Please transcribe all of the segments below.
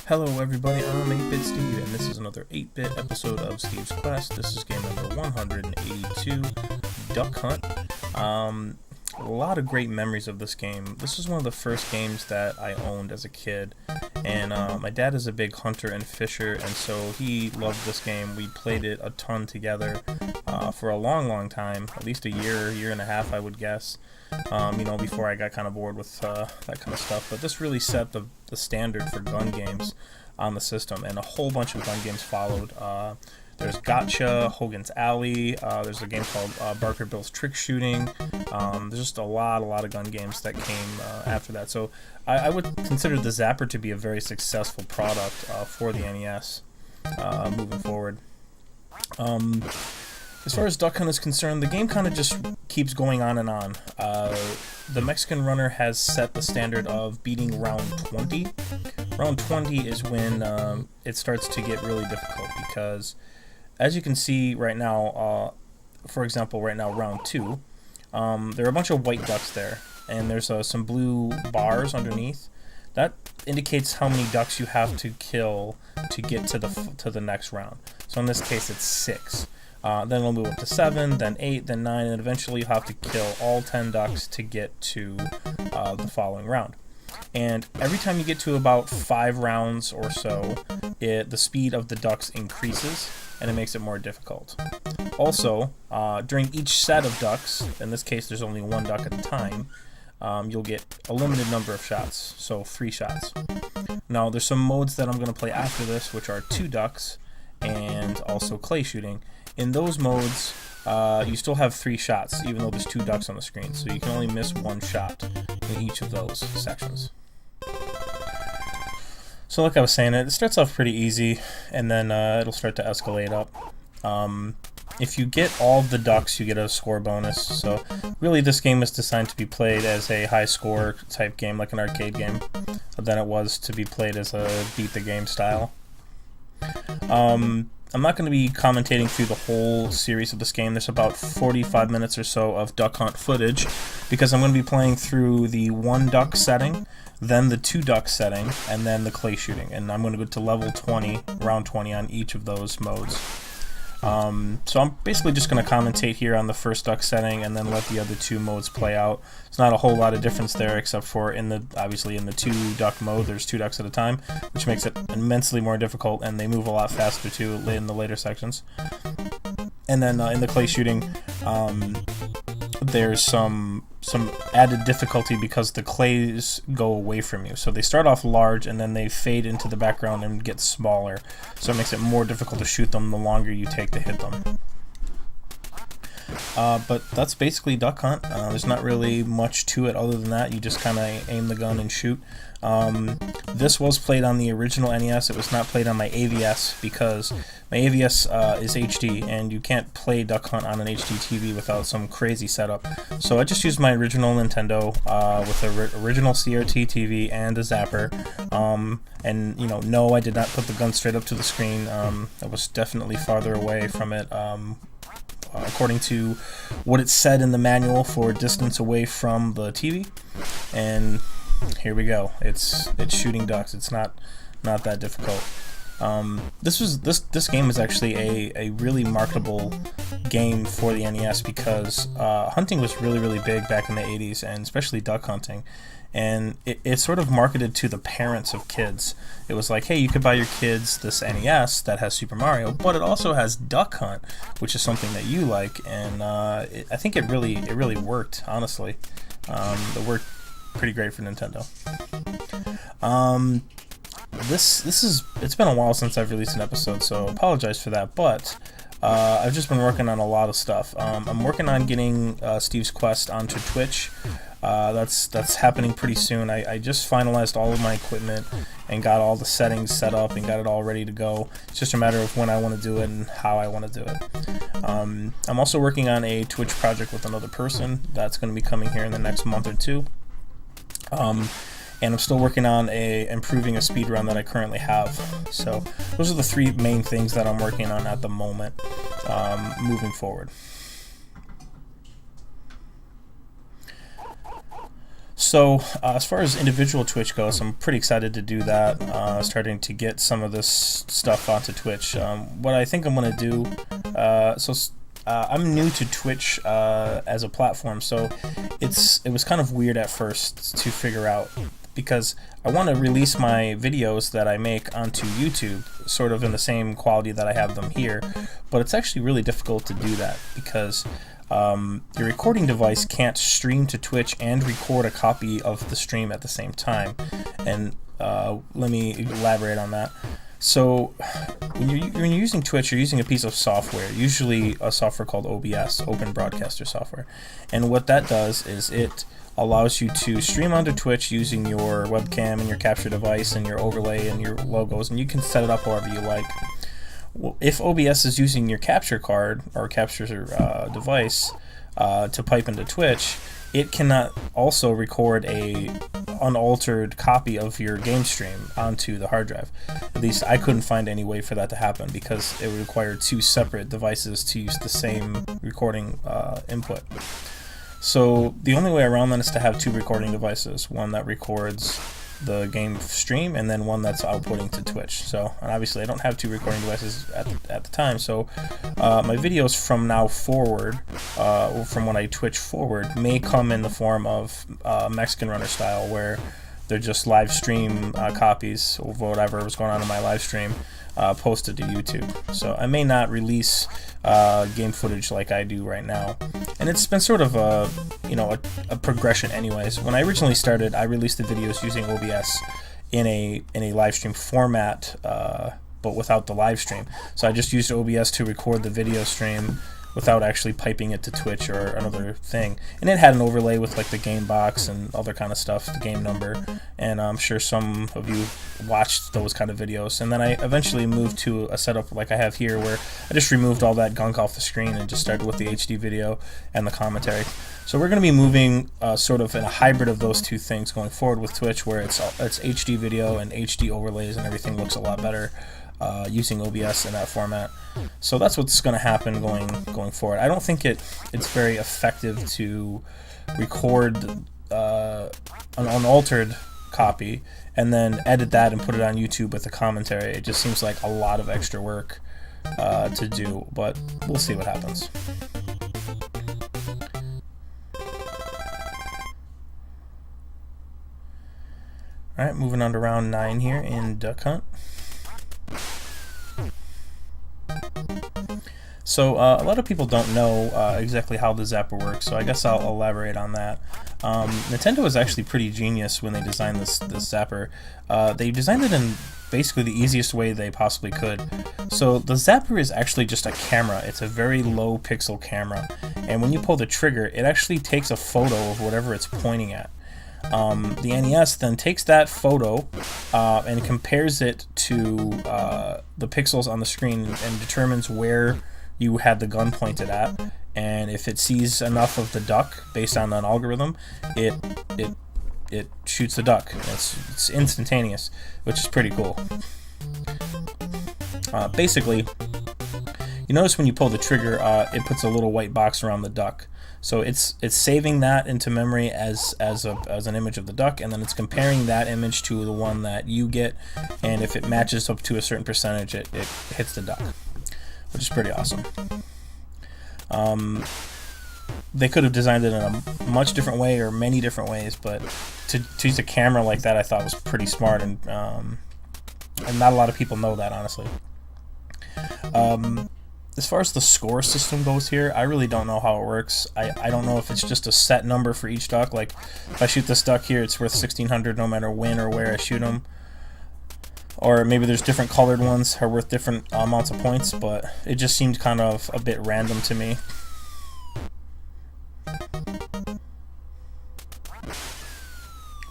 Hello everybody, I'm 8-Bit Steve, and this is another 8-Bit episode of Steve's Quest. This is game number 182, Duck Hunt. A lot of great memories of this game. This was one of the first games that I owned as a kid, and my dad is a big hunter and fisher, and so he loved this game. We played it a ton together for a long time, at least a year and a half I would guess, before I got kind of bored with that kind of stuff. But this really set the standard for gun games on the system, and a whole bunch of gun games followed. There's Gotcha, Hogan's Alley, there's a game called Barker Bill's Trick Shooting. There's just a lot of gun games that came after that. So I would consider the Zapper to be a very successful product for the NES moving forward. As far as Duck Hunt is concerned, the game kind of just keeps going on and on. The Mexican Runner has set the standard of beating round 20. Round 20 is when it starts to get really difficult because, as you can see right now, for example, right now, round 2, there are a bunch of white ducks there, and there's some blue bars underneath. That indicates how many ducks you have to kill to get to the next round. So in this case, it's 6. Then it'll move up to 7, then 8, then 9, and eventually you'll have to kill all 10 ducks to get to the following round. And every time you get to about 5 rounds or so, the speed of the ducks increases, and it makes it more difficult. Also, during each set of ducks, in this case there's only 1 duck at a time, you'll get a limited number of shots, so 3 shots. Now there's some modes that I'm going to play after this, which are 2 ducks and also clay shooting. In those modes, you still have 3 shots, even though there's 2 ducks on the screen, so you can only miss 1 shot in each of those sections. So like I was saying, it starts off pretty easy, and then it'll start to escalate up. If you get all the ducks, you get a score bonus, so really this game is designed to be played as a high score type game, like an arcade game, than it was to be played as a beat the game style. I'm not going to be commentating through the whole series of this game. There's about 45 minutes or so of Duck Hunt footage, because I'm going to be playing through the 1 duck setting, then the 2 duck setting, and then the clay shooting. And I'm going to go to level 20, round 20 on each of those modes. So I'm basically just going to commentate here on the first duck setting and then let the other 2 modes play out. There's not a whole lot of difference there, except for obviously in the 2 duck mode there's 2 ducks at a time, which makes it immensely more difficult, and they move a lot faster too in the later sections. And then in the clay shooting, there's some added difficulty because the clays go away from you. So they start off large and then they fade into the background and get smaller. So it makes it more difficult to shoot them the longer you take to hit them. But that's basically Duck Hunt. There's not really much to it other than that. You just kind of aim the gun and shoot. This was played on the original NES. It was not played on my AVS because my AVS is HD, and you can't play Duck Hunt on an HD TV without some crazy setup. So I just used my original Nintendo with the original CRT TV and a Zapper. And no, I did not put the gun straight up to the screen. I was definitely farther away from it. According to what it said in the manual for distance away from the TV, and here we go. It's shooting ducks. It's not that difficult. This game is actually a really marketable game for the NES because hunting was really big back in the 80s, and especially duck hunting. And it's sort of marketed to the parents of kids. It was like, hey, you could buy your kids this NES that has Super Mario, but it also has Duck Hunt, which is something that you like. And I think it really worked, honestly. It worked pretty great for Nintendo. It's been a while since I've released an episode, so I apologize for that, but I've just been working on a lot of stuff. I'm working on getting Steve's Quest onto Twitch. That's happening pretty soon. I just finalized all of my equipment and got all the settings set up and got it all ready to go. It's just a matter of when I want to do it and how I want to do it. I'm also working on a Twitch project with another person that's going to be coming here in the next month or 2. And I'm still working on improving a speedrun that I currently have. So those are the 3 main things that I'm working on at the moment, moving forward. So as far as individual Twitch goes, I'm pretty excited to do that. Starting to get some of this stuff onto Twitch. What I think I'm going to do, I'm new to Twitch as a platform, so it was kind of weird at first to figure out, because I want to release my videos that I make onto YouTube, sort of in the same quality that I have them here, but it's actually really difficult to do that because your recording device can't stream to Twitch and record a copy of the stream at the same time. And let me elaborate on that. So when you're using Twitch, you're using a piece of software, usually a software called OBS, Open Broadcaster Software. And what that does is it allows you to stream onto Twitch using your webcam and your capture device and your overlay and your logos, and you can set it up however you like. Well, if OBS is using your capture card or capture device to pipe into Twitch, it cannot also record a unaltered copy of your game stream onto the hard drive. At least I couldn't find any way for that to happen because it would require two separate devices to use the same recording input. So the only way around that is to have two recording devices, one that records the game stream and then one that's outputting to Twitch. So, and obviously I don't have two recording devices at the time, so my videos from now forward, from when I Twitch forward, may come in the form of Mexican Runner style, where they're just live stream copies of whatever was going on in my live stream posted to YouTube. So I may not release game footage like I do right now, and it's been sort of a progression. Anyways, when I originally started, I released the videos using OBS in a live stream format, but without the live stream. So I just used OBS to record the video stream without actually piping it to Twitch or another thing. And it had an overlay with like the game box and other kind of stuff, the game number, and I'm sure some of you watched those kind of videos. And then I eventually moved to a setup like I have here, where I just removed all that gunk off the screen and just started with the HD video and the commentary. So we're going to be moving sort of in a hybrid of those two things going forward with Twitch, where it's HD video and HD overlays and everything looks a lot better using OBS in that format. So that's what's going to happen going forward. I don't think it's very effective to record an unaltered copy and then edit that and put it on YouTube with a commentary. It just seems like a lot of extra work to do, but we'll see what happens. Alright, moving on to round 9 here in Duck Hunt. So a lot of people don't know exactly how the zapper works, so I guess I'll elaborate on that. Nintendo was actually pretty genius when they designed this zapper. They designed it in basically the easiest way they possibly could. So the zapper is actually just a camera. It's a very low pixel camera, and when you pull the trigger, it actually takes a photo of whatever it's pointing at. The NES then takes that photo and compares it to the pixels on the screen and determines where you had the gun pointed at, and if it sees enough of the duck based on an algorithm, it shoots the duck. It's instantaneous, which is pretty cool. Basically, you notice when you pull the trigger, it puts a little white box around the duck. So it's saving that into memory as an image of the duck, and then it's comparing that image to the one that you get, and if it matches up to a certain percentage, it hits the duck, which is pretty awesome. They could have designed it in a much different way, or many different ways, but to use a camera like that I thought was pretty smart, and not a lot of people know that, honestly. As far as the score system goes here, I really don't know how it works. I don't know if it's just a set number for each duck. Like, if I shoot this duck here, it's worth 1,600 no matter when or where I shoot them. Or maybe there's different colored ones are worth different amounts of points, but it just seemed kind of a bit random to me.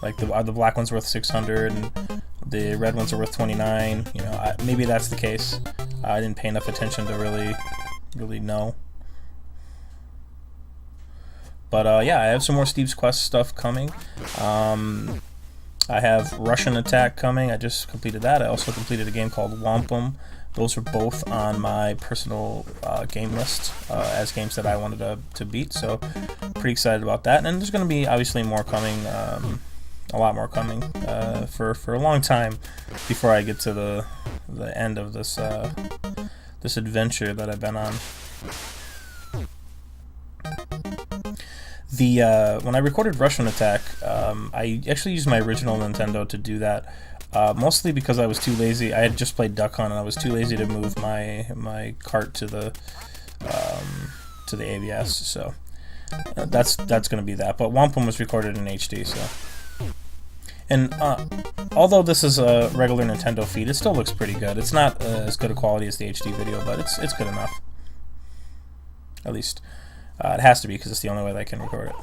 Like, the black one's worth 600 and the red ones are worth 29. You know, maybe that's the case. I didn't pay enough attention to really know. But yeah, I have some more Steve's Quest stuff coming. I have Russian Attack coming. I just completed that. I also completed a game called Wampum. Those are both on my personal game list as games that I wanted to beat. So pretty excited about that. And there's going to be obviously more coming, a lot more coming for a long time before I get to the end of this this adventure that I've been on. When I recorded Russian Attack, I actually used my original Nintendo to do that, mostly because I was too lazy. I had just played Duck Hunt, and I was too lazy to move my cart to the ABS. So that's going to be that. But Wampum was recorded in HD, so. And although this is a regular Nintendo feed, it still looks pretty good. It's not as good a quality as the HD video, but it's good enough. At least. It has to be, because it's the only way that I can record it.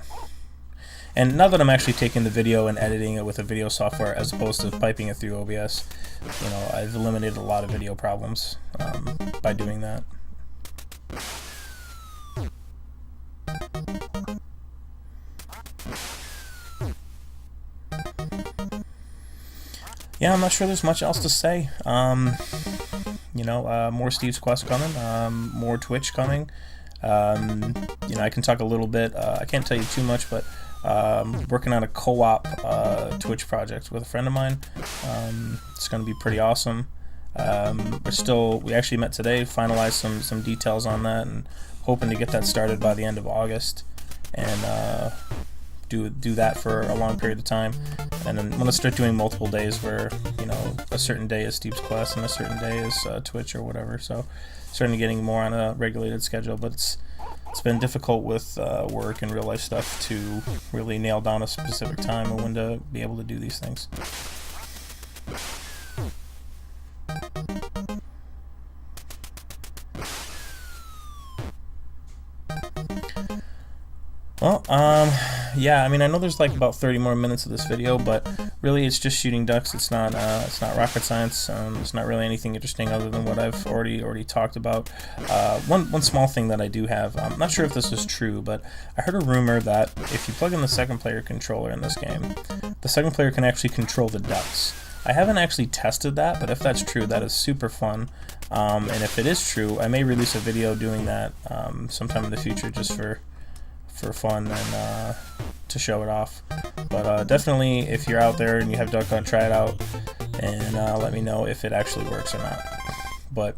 And now that I'm actually taking the video and editing it with a video software as opposed to piping it through OBS, you know, I've eliminated a lot of video problems by doing that. Yeah, I'm not sure there's much else to say. You know, more Steve's Quest coming, more Twitch coming. You know, I can talk a little bit. I can't tell you too much, but working on a co-op Twitch project with a friend of mine. It's going to be pretty awesome. We actually met today, finalized some details on that, and hoping to get that started by the end of August, and do that for a long period of time. And then I'm going to start doing multiple days where, you know, a certain day is Steve's Quest and a certain day is Twitch or whatever. So starting getting more on a regulated schedule, but it's been difficult with work and real life stuff to really nail down a specific time of when to be able to do these things. Well, yeah, I mean, I know there's like about 30 more minutes of this video, but really it's just shooting ducks. It's not rocket science. It's not really anything interesting other than what I've already talked about. One small thing that I do have, I'm not sure if this is true, but I heard a rumor that if you plug in the second player controller in this game, the second player can actually control the ducks. I haven't actually tested that, but if that's true, that is super fun. And if it is true, I may release a video doing that sometime in the future, just for fun and to show it off. But definitely, if you're out there and you have Duck Hunt, try it out and let me know if it actually works or not. But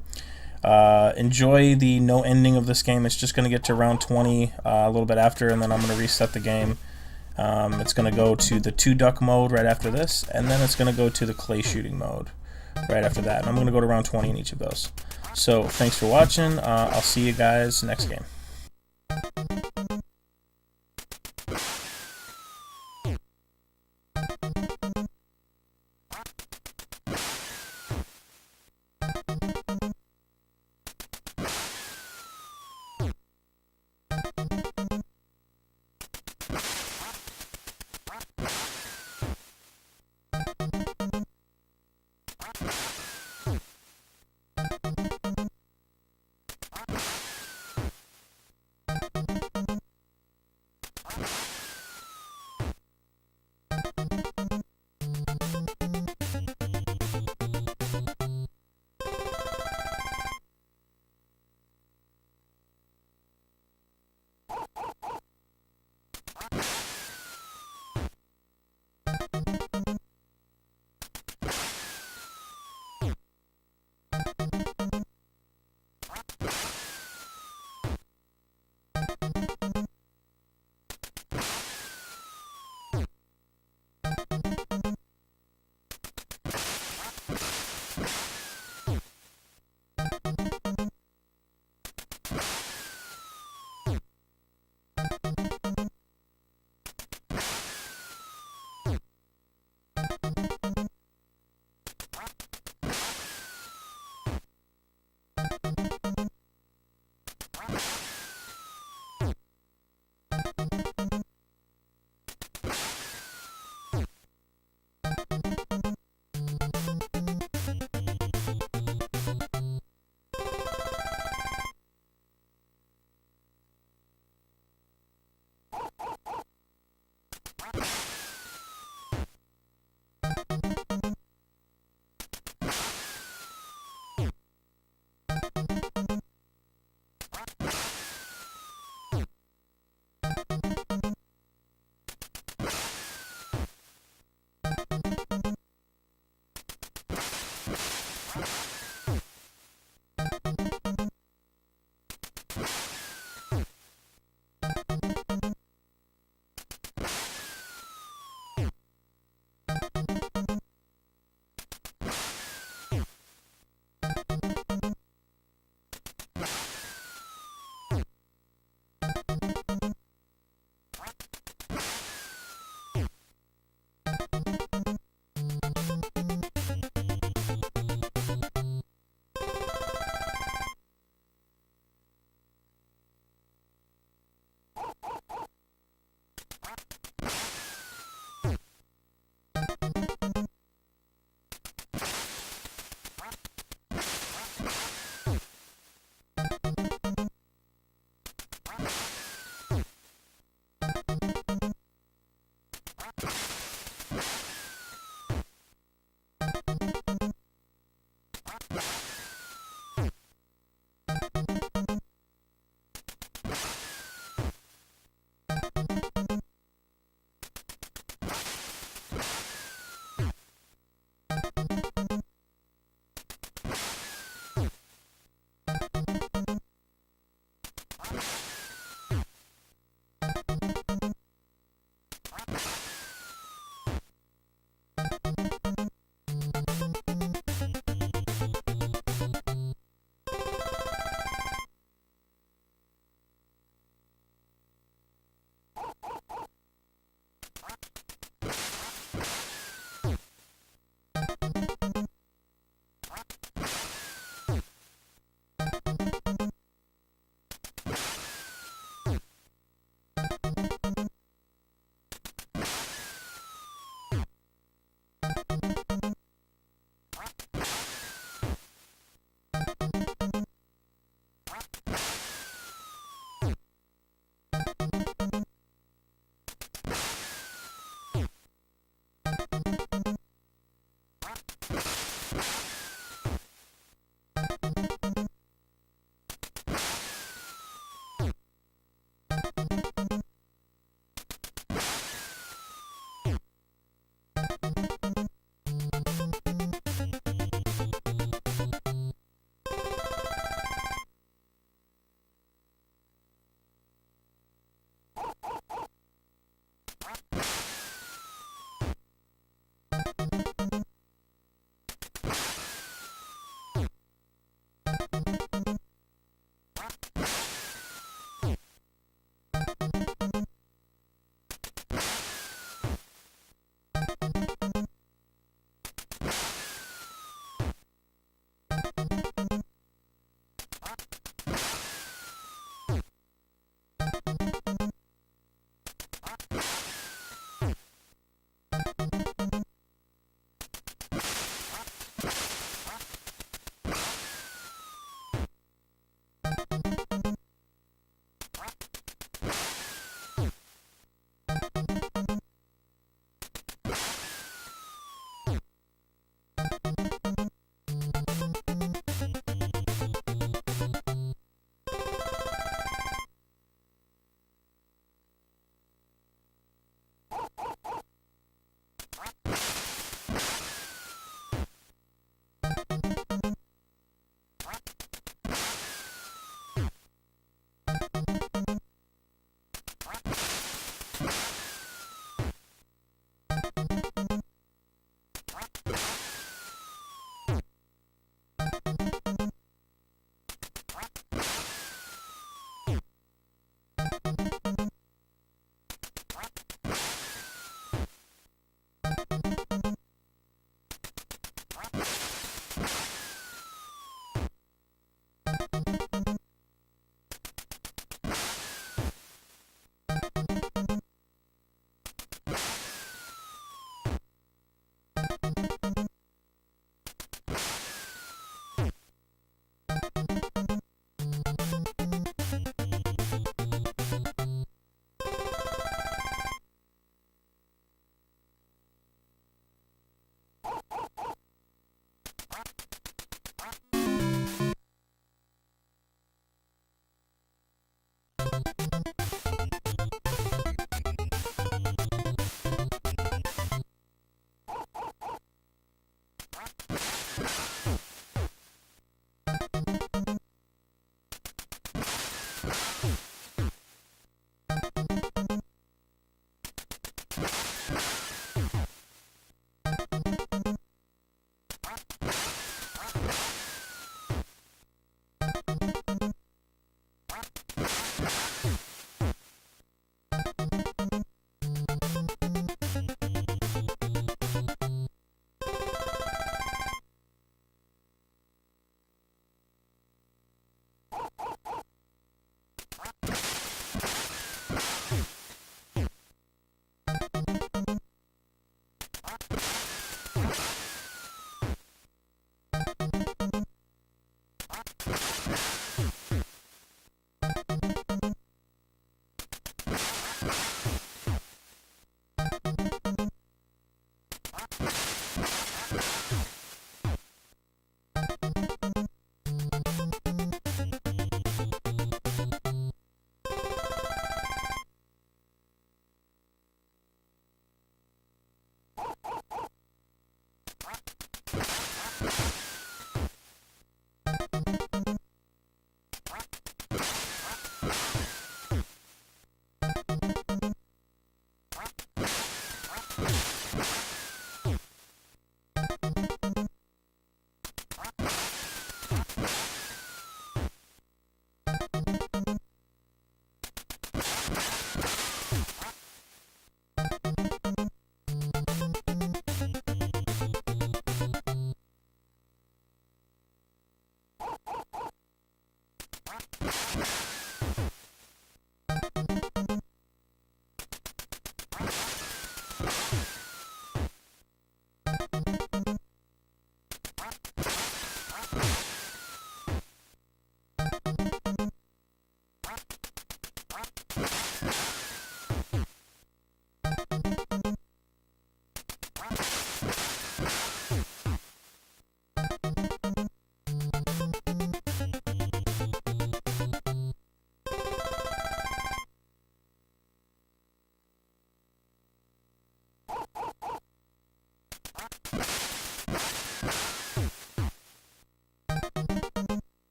enjoy the no ending of this game. It's just going to get to round 20 a little bit after, and then I'm going to reset the game. It's going to go to the 2-duck mode right after this, and then it's going to go to the clay shooting mode right after that. And I'm going to go to round 20 in each of those. So thanks for watching. I'll see you guys next game.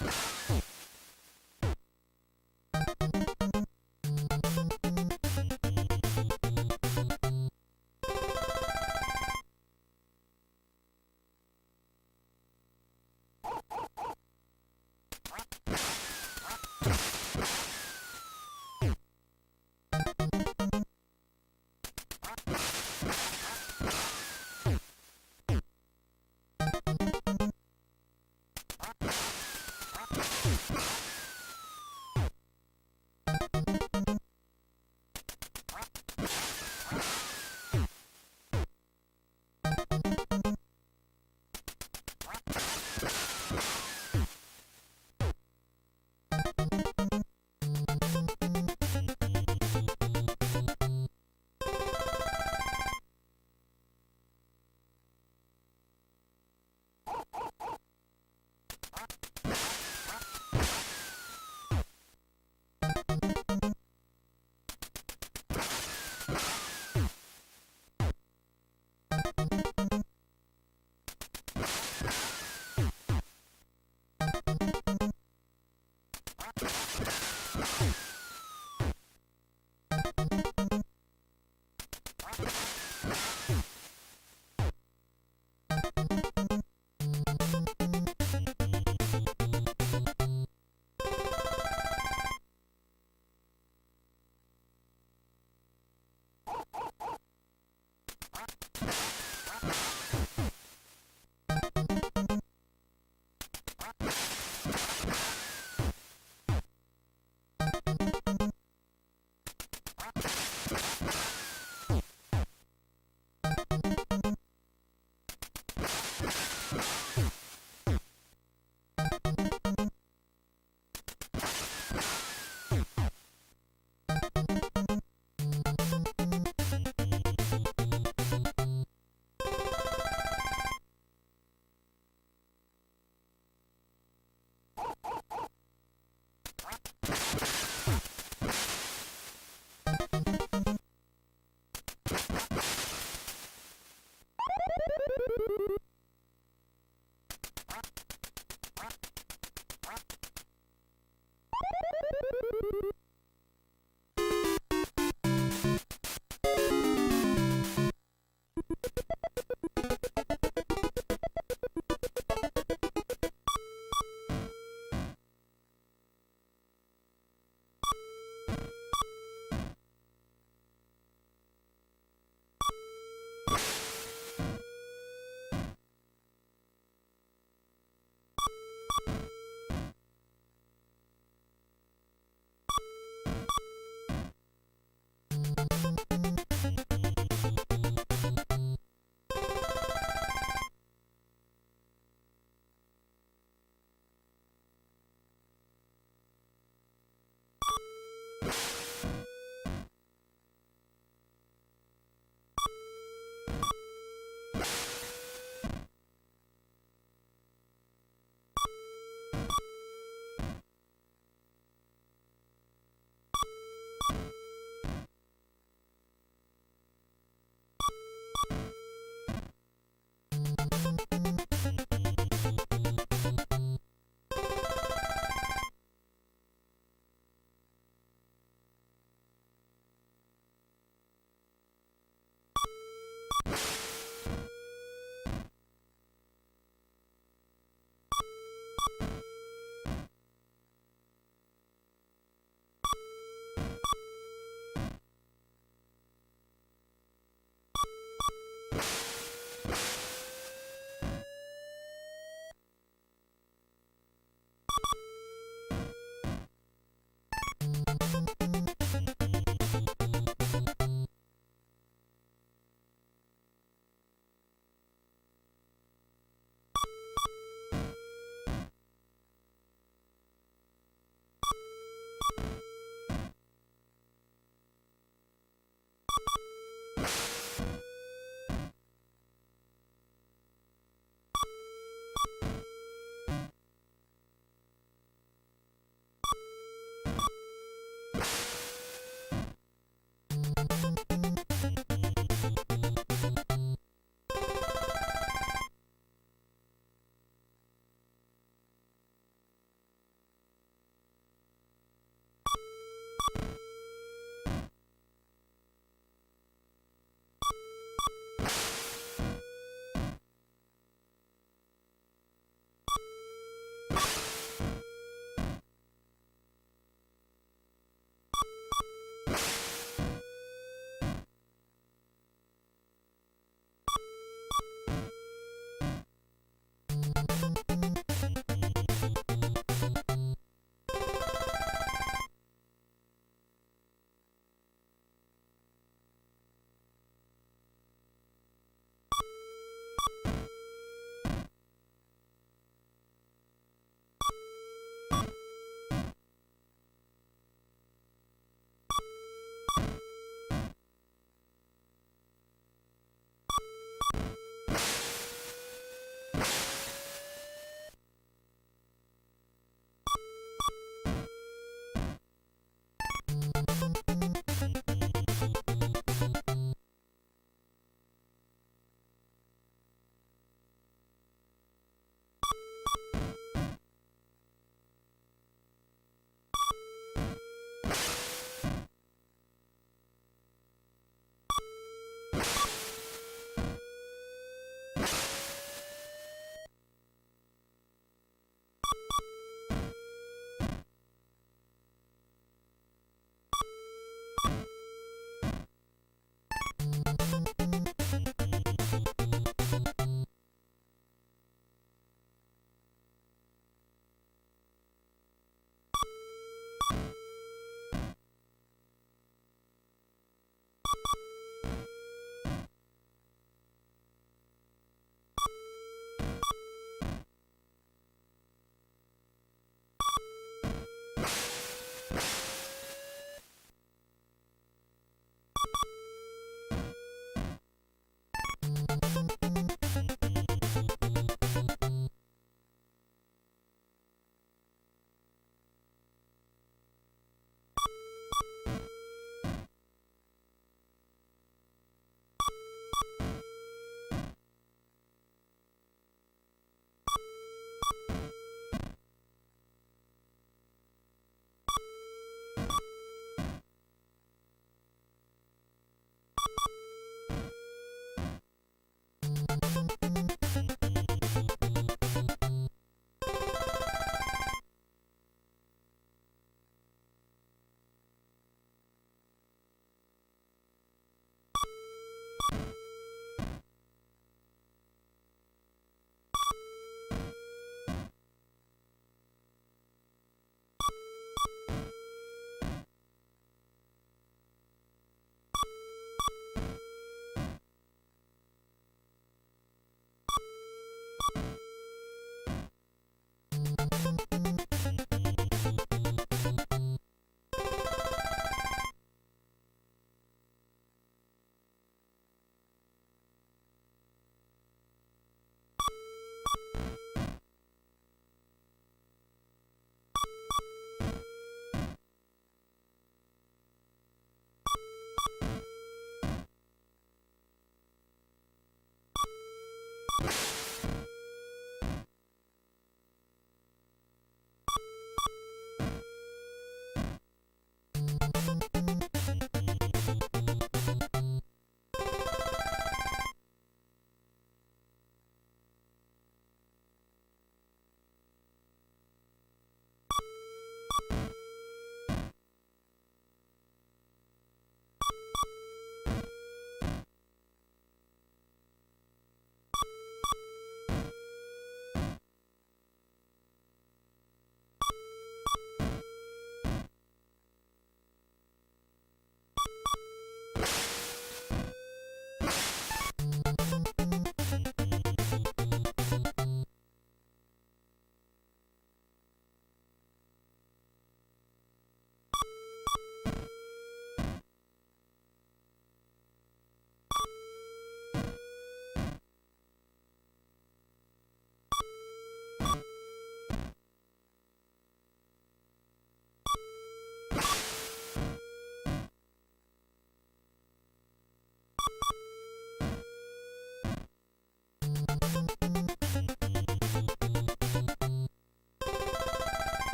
You